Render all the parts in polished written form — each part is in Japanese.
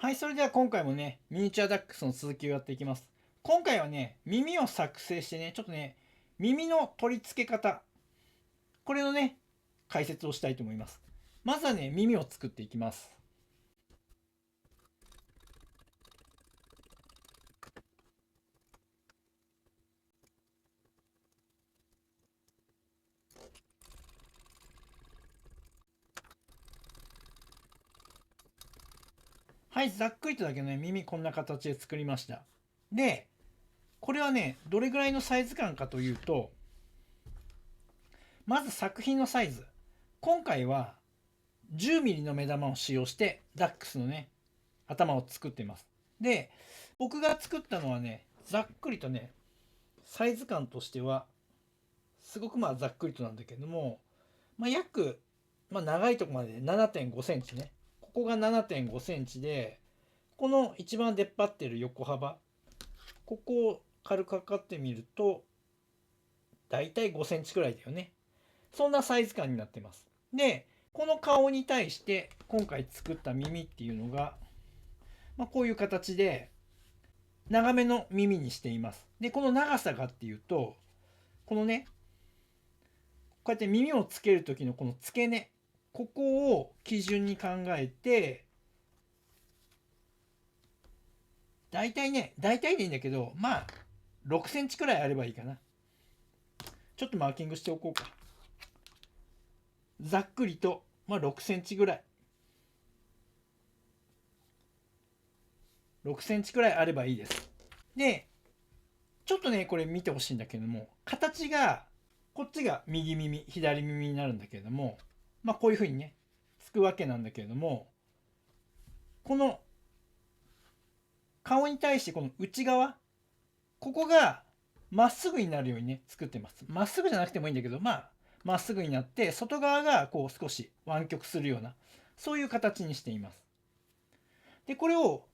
はい、それでは今回もね、ミニチュアダックスの続きをやっていきます。今回はね、耳を作成してね、ちょっとね、耳の取り付け方、これのね、解説をしたいと思います。まずはね、耳を作っていきます。はい、ざっくりとだけね、耳こんな形で作りました。で、これはね、どれぐらいのサイズ感かというと、まず作品のサイズ。今回は 10mm の目玉を使用してダックスのね、頭を作っています。で、僕が作ったのはね、ざっくりとね、サイズ感としては、すごくまあざっくりとなんだけども、約、長いところまで7.5センチね。ここが7.5センチで、この一番出っ張ってる横幅、ここを軽く測ってみると、だいたい5センチくらいだよね。そんなサイズ感になってます。で、この顔に対して今回作った耳っていうのが、こういう形で長めの耳にしています。で、この長さがっていうと、このね、こうやって耳をつける時のこの付け根、ここを基準に考えて、大体ね、大体でいいんだけど、6センチくらいあればいいかな。ちょっとマーキングしておこうか。ざっくりと、6センチぐらい。6センチくらいあればいいです。で、ちょっとね、これ見てほしいんだけども、形が、こっちが右耳、左耳になるんだけれども、こういう風にね、つくわけなんだけれども、この顔に対してこの内側、ここがまっすぐになるようにね、作ってます。まっすぐじゃなくてもいいんだけど、まっすぐになって、外側がこう少し湾曲するような、そういう形にしています。で、これを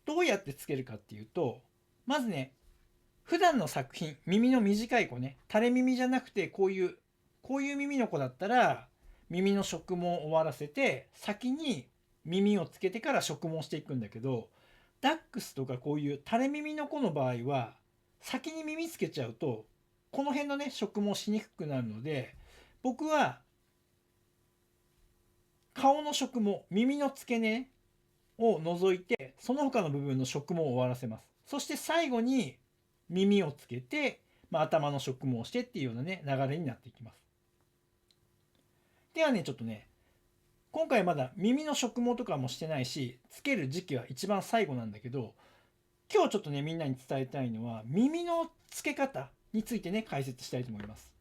どうやってつけるかっていうと、まずね、普段の作品、耳の短い子ね、垂れ耳じゃなくて、こういう耳の子だったら、耳の植毛を終わらせて、先に耳をつけてから植毛していくんだけど、ダックスとかこういう垂れ耳の子の場合は、先に耳つけちゃうと、この辺のね、植毛しにくくなるので、僕は顔の植毛、耳の付け根を除いて、その他の部分の植毛を終わらせます。そして最後に耳をつけて、頭の植毛をしてっていうようなね、流れになっていきます。ではね、ちょっとね、今回まだ耳の植毛とかもしてないし、つける時期は一番最後なんだけど、今日ちょっとね、みんなに伝えたいのは、耳の付け方についてね、解説したいと思います。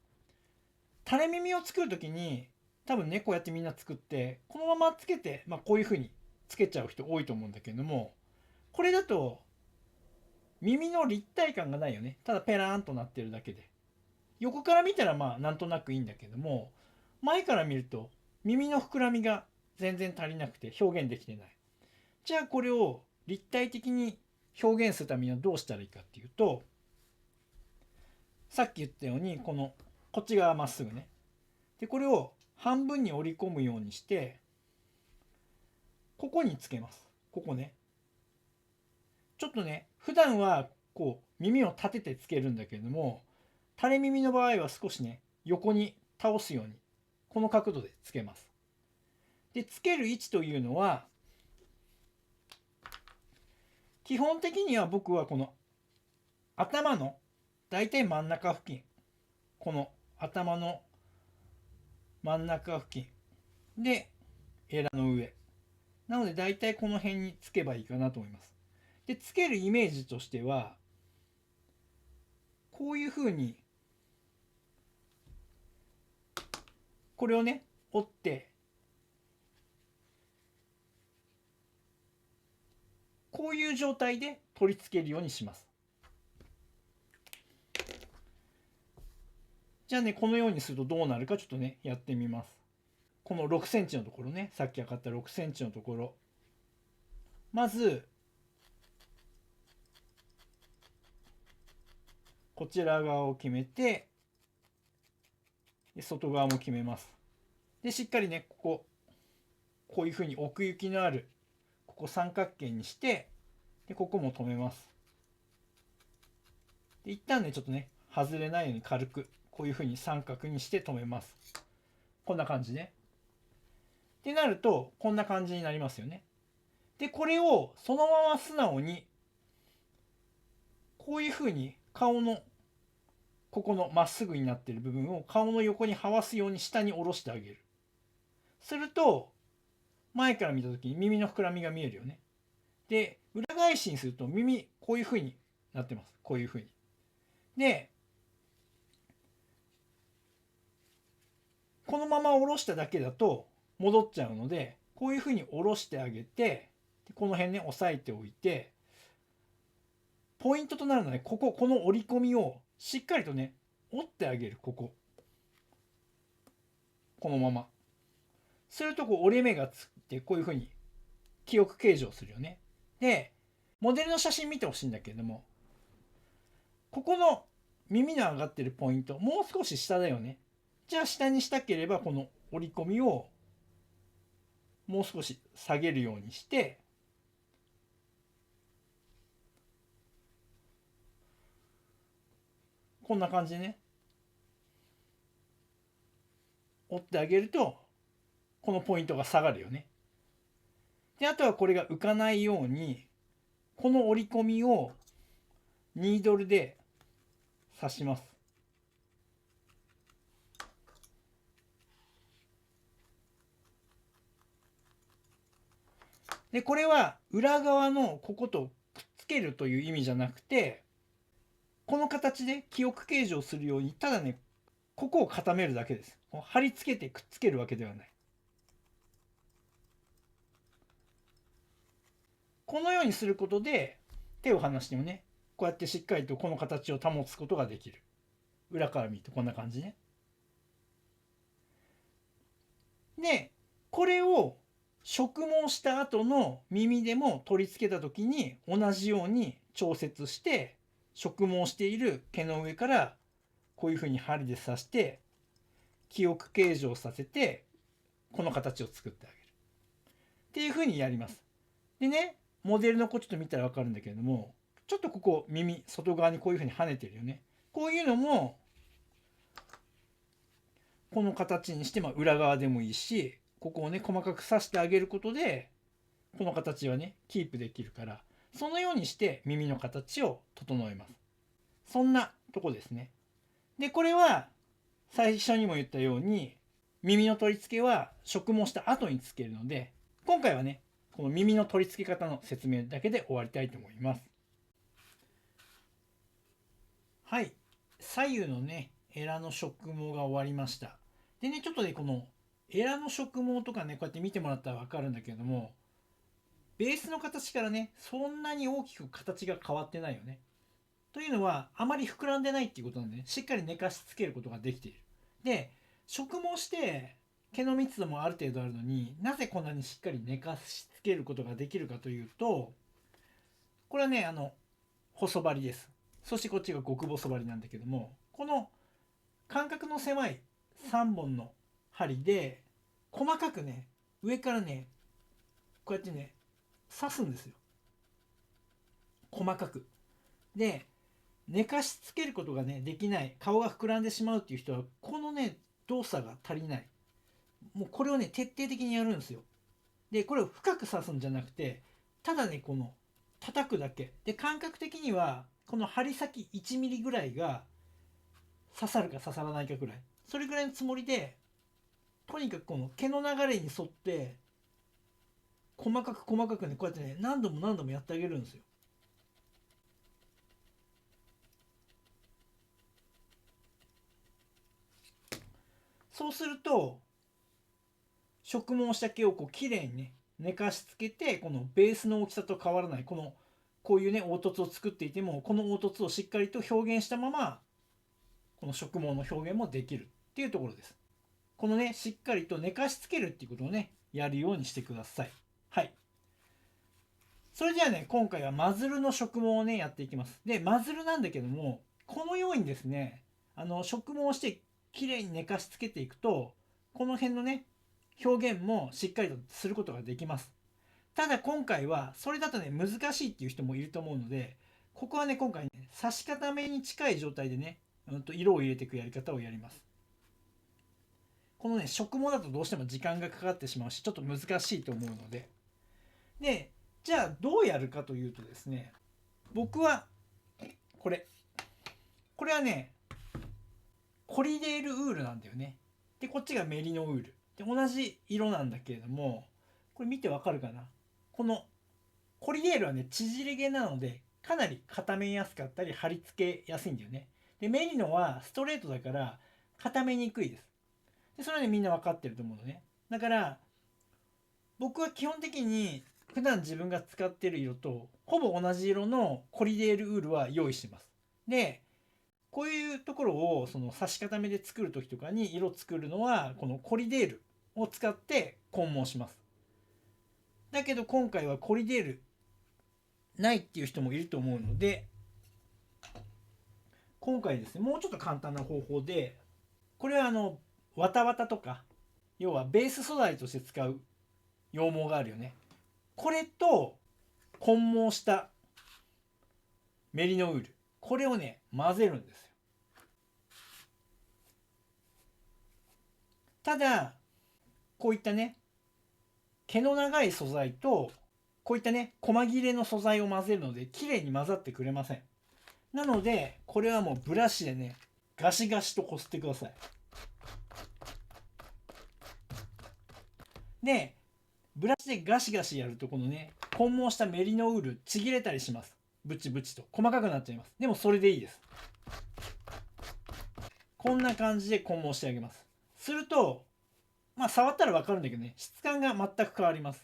垂れ耳を作るときに、多分ね、こうやってみんな作って、このままつけて、こういう風につけちゃう人多いと思うんだけども、これだと耳の立体感がないよね。ただペラーンとなってるだけで。横から見たらなんとなくいいんだけども、前から見ると耳の膨らみが全然足りなくて表現できてない。じゃあこれを立体的に表現するためにはどうしたらいいかっていうと、さっき言ったようにこっち側まっすぐね。で、これを半分に折り込むようにして、ここにつけます。ここね。ちょっとね、普段はこう耳を立ててつけるんだけれども、垂れ耳の場合は少しね、横に倒すように、この角度でつけます。で、つける位置というのは、基本的には僕はこの頭の大体真ん中付近、この頭の真ん中付近で、エラの上。なので大体この辺につけばいいかなと思います。で、つけるイメージとしては、こういう風に、これをね、折って、こういう状態で取り付けるようにします。じゃあね、このようにするとどうなるかちょっとね、やってみます。この6センチのところね、さっき測った6センチのところ。まず、こちら側を決めて、外側も決めます。で、しっかりね、こういうふうに奥行きのある、ここ三角形にして、でここも止めます。で一旦ねちょっとね外れないように軽くこういう風に三角にして止めます。こんな感じね。ってなるとこんな感じになりますよね。でこれをそのまま素直にこういう風に顔のここのまっすぐになっている部分を顔の横に這わすように下に下ろしてあげる。すると前から見た時に耳の膨らみが見えるよね。で裏返しにすると耳こういう風になってます。こういう風に。でこのまま下ろしただけだと戻っちゃうのでこういう風に下ろしてあげてこの辺ね押さえておいて、ポイントとなるのはねこの折り込みをしっかりとね折ってあげる。このまますると折れ目がつってこういう風に記憶計上するよね。でモデルの写真見てほしいんだけれども、ここの耳の上がってるポイントもう少し下だよね。じゃあ下にしたければこの折り込みをもう少し下げるようにして、こんな感じでね折ってあげるとこのポイントが下がるよね。であとはこれが浮かないようにこの折り込みをニードルで刺します。でこれは裏側のこことくっつけるという意味じゃなくて、この形で記憶計上するようにただねここを固めるだけです。貼り付けてくっつけるわけではない。このようにすることで手を離してもねこうやってしっかりとこの形を保つことができる。裏から見るとこんな感じね。でこれを植毛した後の耳でも取り付けた時に同じように調節して植毛している毛の上からこういうふうに針で刺して記憶計上させてこの形を作ってあげるっていうふうにやります。でねモデルの子ちょっと見たら分かるんだけれども、ちょっとここ耳外側にこういうふうに跳ねてるよね。こういうのもこの形にして、裏側でもいいしここをね細かく刺してあげることでこの形はねキープできるから、そのようにして耳の形を整えます。そんなとこですね。でこれは最初にも言ったように耳の取り付けは植毛した後につけるので、今回はねこの耳の取り付け方の説明だけで終わりたいと思います。はい、左右のねエラの植毛が終わりました。でねちょっとねこのエラの植毛とかねこうやって見てもらったら分かるんだけども、ベースの形からねそんなに大きく形が変わってないよね。というのはあまり膨らんでないっていうことなんで、ね、しっかり寝かしつけることができている。で植毛して毛の密度もある程度あるのになぜこんなにしっかり寝かしつけることができるかというと、これはね細針です。そしてこっちが極細針なんだけども、この間隔の狭い3本の針で細かくね上からねこうやってね刺すんですよ、細かく。で寝かしつけることがねできない、顔が膨らんでしまうっていう人はこのね動作が足りない。もうこれをね徹底的にやるんですよ。でこれを深く刺すんじゃなくてただねこの叩くだけで、感覚的にはこの針先1ミリぐらいが刺さるか刺さらないかぐらい、それぐらいのつもりでとにかくこの毛の流れに沿って細かく細かくねこうやってね何度も何度もやってあげるんですよ。そうすると植毛した毛をこうきれいにね寝かしつけて、このベースの大きさと変わらないこういうね凹凸を作っていてもこの凹凸をしっかりと表現したままこの植毛の表現もできるっていうところです。このねしっかりと寝かしつけるっていうことをねやるようにしてください。はい、それじゃあね今回はマズルの植毛をねやっていきます。でマズルなんだけどもこのようにですね植毛してきれいに寝かしつけていくとこの辺のね表現もしっかりとすることができます。ただ今回はそれだとね難しいっていう人もいると思うので、ここはね今回ね差し固めに近い状態でね、色を入れていくやり方をやります。このね植毛だとどうしても時間がかかってしまうしちょっと難しいと思うので、じゃあどうやるかというとですね、僕はこれはねコリデールウールなんだよね。でこっちがメリノウールで同じ色なんだけれども、これ見てわかるかな。このコリデールはね縮れ毛なのでかなり固めやすかったり貼り付けやすいんだよね。でメリノはストレートだから固めにくいです。でそれはねみんな分かってると思うのね。だから僕は基本的に普段自分が使ってる色とほぼ同じ色のコリデールウールは用意してます。でこういうところをその差し固めで作る時とかに色作るのはこのコリデールを使って混毛します。だけど今回はコリデールないっていう人もいると思うので、今回ですねもうちょっと簡単な方法で、これはわたわたとか要はベース素材として使う羊毛があるよね。これと混毛したメリノウール、これをね混ぜるんですよ。ただこういったね毛の長い素材とこういったね細切れの素材を混ぜるので綺麗に混ざってくれません。なのでこれはもうブラシでねガシガシとこすってください。でブラシでガシガシやるとこのね混毛したメリノウールちぎれたりします。ブチブチと細かくなっちゃいます。でもそれでいいです。こんな感じで混毛してあげます。するとまあ触ったら分かるんだけどね質感が全く変わります。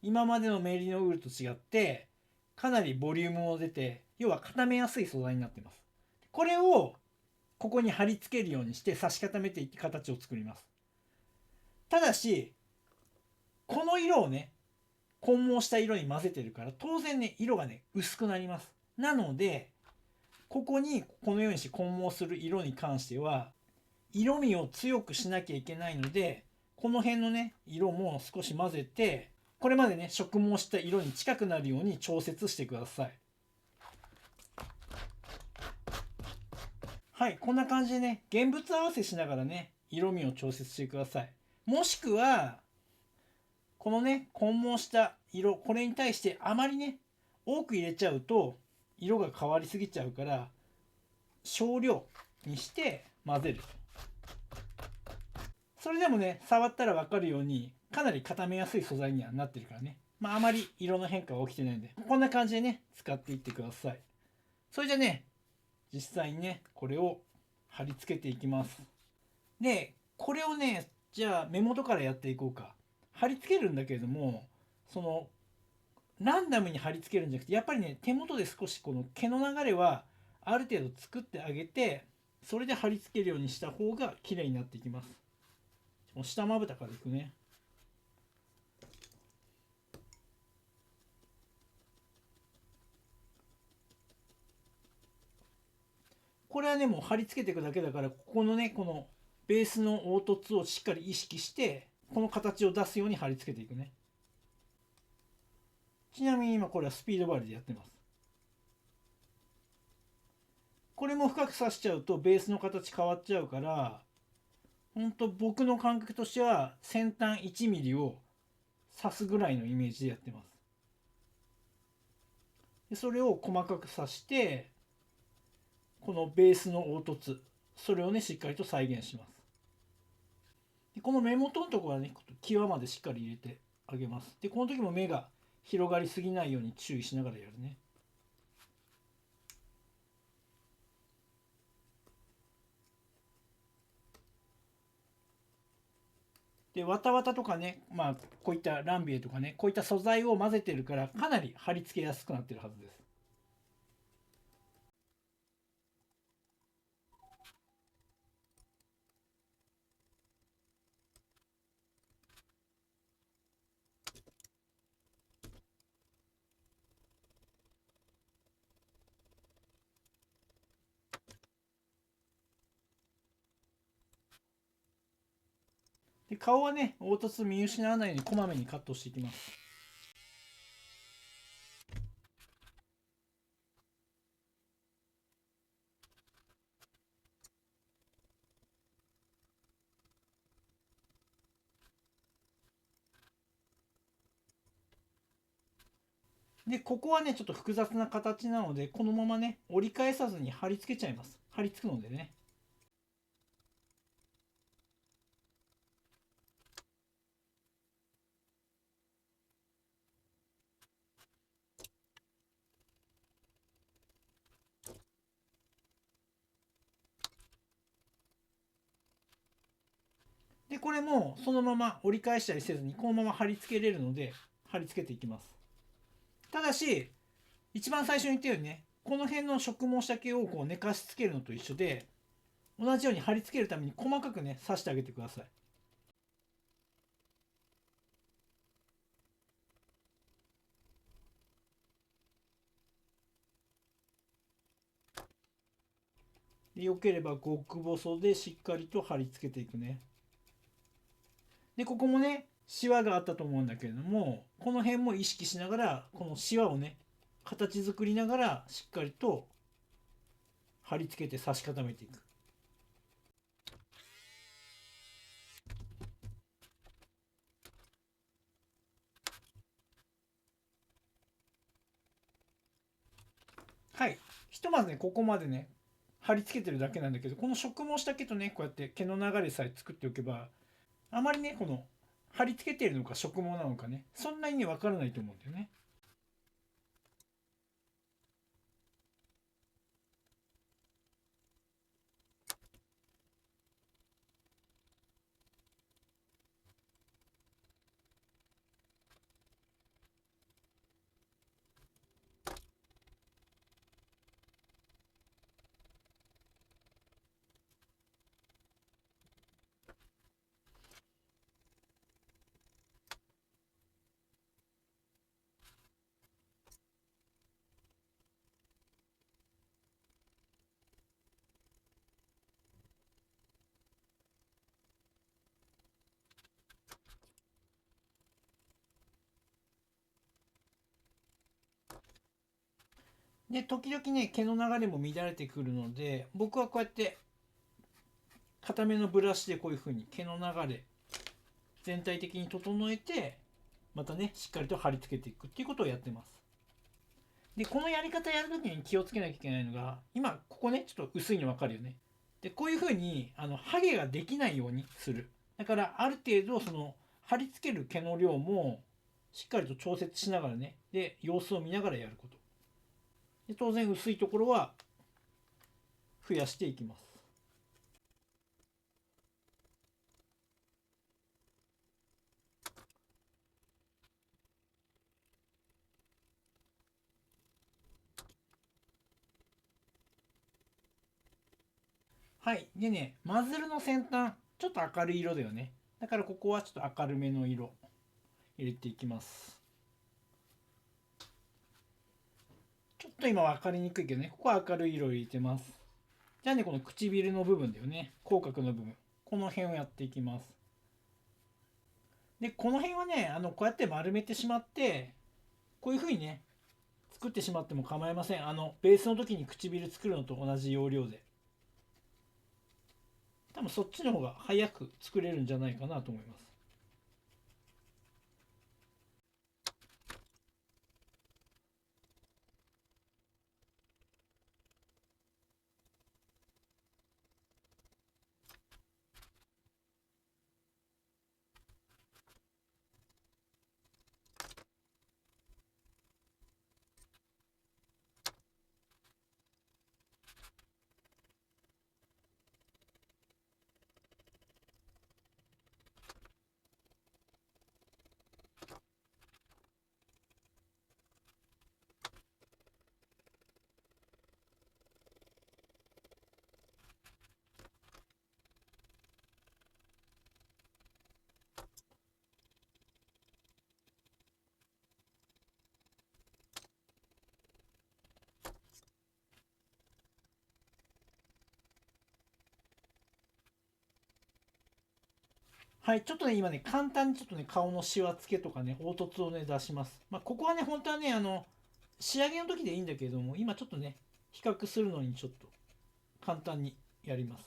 今までのメリノウールと違ってかなりボリュームも出て要は固めやすい素材になってます。これをここに貼り付けるようにして差し固めていって形を作ります。ただしこの色をね混毛した色に混ぜてるから当然ね色がね薄くなります。なのでここにこのようにして混毛する色に関しては色味を強くしなきゃいけないので、この辺のね色も少し混ぜてこれまでね植毛した色に近くなるように調節してください。はい、こんな感じでね現物合わせしながらね色味を調節してください。もしくはこのね混毛した色これに対してあまりね多く入れちゃうと色が変わりすぎちゃうから少量にして混ぜる。それでもね触ったら分かるようにかなり固めやすい素材にはなってるからね、あまり色の変化は起きてないんでこんな感じでね使っていってください。それじゃね実際にねこれを貼り付けていきます。でこれをねじゃあ目元からやっていこうか。貼り付けるんだけれどもそのランダムに貼り付けるんじゃなくてやっぱりね手元で少しこの毛の流れはある程度作ってあげてそれで貼り付けるようにした方が綺麗になっていきます。下まぶたからいくね。これはねもう貼り付けていくだけだからここのねこのベースの凹凸をしっかり意識してこの形を出すように貼り付けていくね。ちなみに今これはスピードバリでやってます。これも深く刺しちゃうとベースの形変わっちゃうからほんと僕の感覚としては先端 1mm を刺すぐらいのイメージでやってます。でそれを細かく刺してこのベースの凹凸それをねしっかりと再現します。でこの目元のところはね際までしっかり入れてあげます。でこの時も目が広がりすぎないように注意しながらやるね。でわたわたとかねこういったランビエとかねこういった素材を混ぜてるからかなり貼り付けやすくなってるはずです。で顔はね凹凸見失わないようにこまめにカットしていきます。でここはねちょっと複雑な形なので、このままね折り返さずに貼り付けちゃいます。貼り付くのでね。でこれもそのまま折り返したりせずにこのまま貼り付けれるので貼り付けていきます。ただし一番最初に言ったようにね、この辺の植毛した毛をこう寝かしつけるのと一緒で、同じように貼り付けるために細かくね刺してあげてください。でよければ極細でしっかりと貼り付けていくね。でここもねシワがあったと思うんだけれども、この辺も意識しながらこのシワをね形作りながらしっかりと貼り付けて差し固めていく。はい、ひとまずねここまでね貼り付けてるだけなんだけど、この植毛した毛とねこうやって毛の流れさえ作っておけば、あまりねこの貼り付けているのか植毛なのかねそんなにね分からないと思うんだよね。で時々ね毛の流れも乱れてくるので、僕はこうやって固めのブラシでこういう風に毛の流れ全体的に整えて、またねしっかりと貼り付けていくっていうことをやってます。でこのやり方やるときに気をつけなきゃいけないのが、今ここねちょっと薄いの分かるよね。でこういう風にハゲができないようにする。だからある程度その貼り付ける毛の量もしっかりと調節しながらね、で様子を見ながらやること。で当然薄いところは増やしていきます。はい。でね、マズルの先端、ちょっと明るい色だよね。だからここはちょっと明るめの色入れていきます。ちょっと今分かりにくいけどね、ここは明るい色を入れてます。じゃあね、この唇の部分だよね。口角の部分。この辺をやっていきます。で、この辺はね、こうやって丸めてしまって、こういう風にね、作ってしまっても構いません。ベースの時に唇作るのと同じ要領で。多分そっちの方が早く作れるんじゃないかなと思います。はい、ちょっとね、今ね、簡単にちょっとね、顔のシワつけとかね、凹凸をね、出します。まあ、ここはね、本当はね、仕上げの時でいいんだけれども、今ちょっとね、比較するのにちょっと簡単にやります。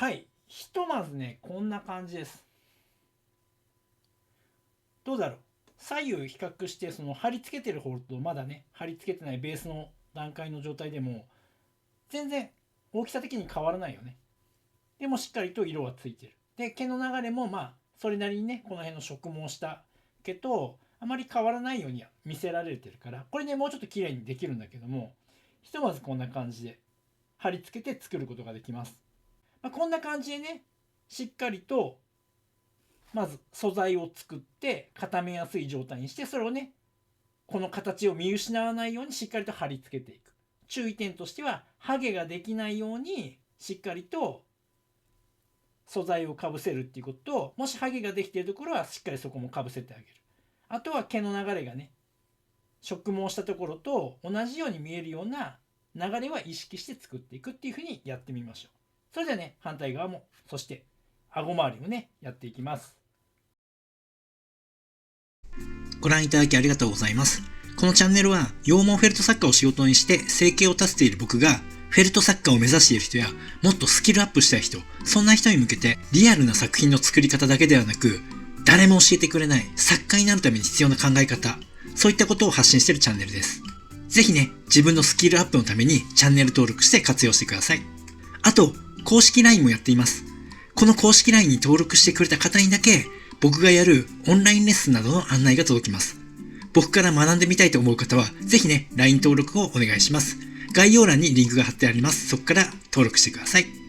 はい、ひとまずねこんな感じです。どうだろう、左右比較してその貼り付けてる方とまだね貼り付けてないベースの段階の状態でも全然大きさ的に変わらないよね。でもしっかりと色はついてる。で毛の流れもまあそれなりにねこの辺の植毛した毛とあまり変わらないようには見せられてるから、これねもうちょっと綺麗にできるんだけども、ひとまずこんな感じで貼り付けて作ることができます。こんな感じでねしっかりとまず素材を作って固めやすい状態にして、それをねこの形を見失わないようにしっかりと貼り付けていく。注意点としてはハゲができないようにしっかりと素材をかぶせるっていうことと、もしハゲができているところはしっかりそこもかぶせてあげる。あとは毛の流れがね植毛したところと同じように見えるような流れは意識して作っていくっていうふうにやってみましょう。それではね反対側も、そして顎周りをねやっていきます。ご覧いただきありがとうございます。このチャンネルは羊毛フェルト作家を仕事にして生計を立てている僕が、フェルト作家を目指している人やもっとスキルアップしたい人、そんな人に向けてリアルな作品の作り方だけではなく、誰も教えてくれない作家になるために必要な考え方、そういったことを発信しているチャンネルです。ぜひね、自分のスキルアップのためにチャンネル登録して活用してください。あと、公式 LINE もやっています。この公式 LINE に登録してくれた方にだけ、僕がやるオンラインレッスンなどの案内が届きます。僕から学んでみたいと思う方は、ぜひね、LINE 登録をお願いします。概要欄にリンクが貼ってあります。そこから登録してください。